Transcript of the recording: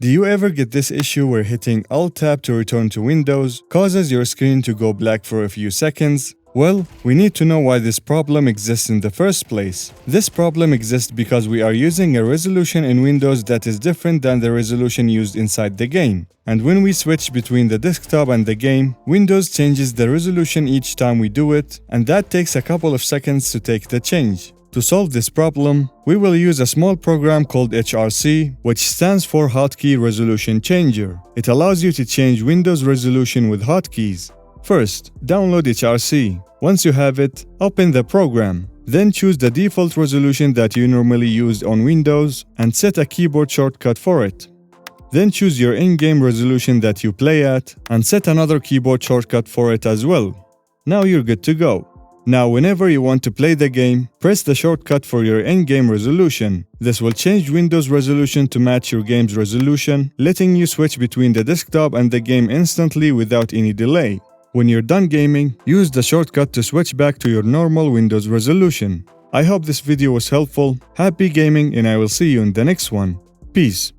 Do you ever get this issue where hitting Alt-Tab to return to Windows causes your screen to go black for a few seconds? Well, we need to know why this problem exists in the first place. This problem exists because we are using a resolution in Windows that is different than the resolution used inside the game. And when we switch between the desktop and the game, Windows changes the resolution each time we do it, and that takes a couple of seconds to take the change. To solve this problem, we will use a small program called HRC, which stands for Hotkey Resolution Changer. It allows you to change Windows resolution with hotkeys. First, download HRC. Once you have it, open the program. Then choose the default resolution that you normally use on Windows and set a keyboard shortcut for it. Then choose your in-game resolution that you play at and set another keyboard shortcut for it as well. Now you're good to go. Now whenever you want to play the game, press the shortcut for your in-game resolution. This will change Windows resolution to match your game's resolution, letting you switch between the desktop and the game instantly without any delay. When you're done gaming, use the shortcut to switch back to your normal Windows resolution. I hope this video was helpful. Happy gaming, and I will see you in the next one. Peace.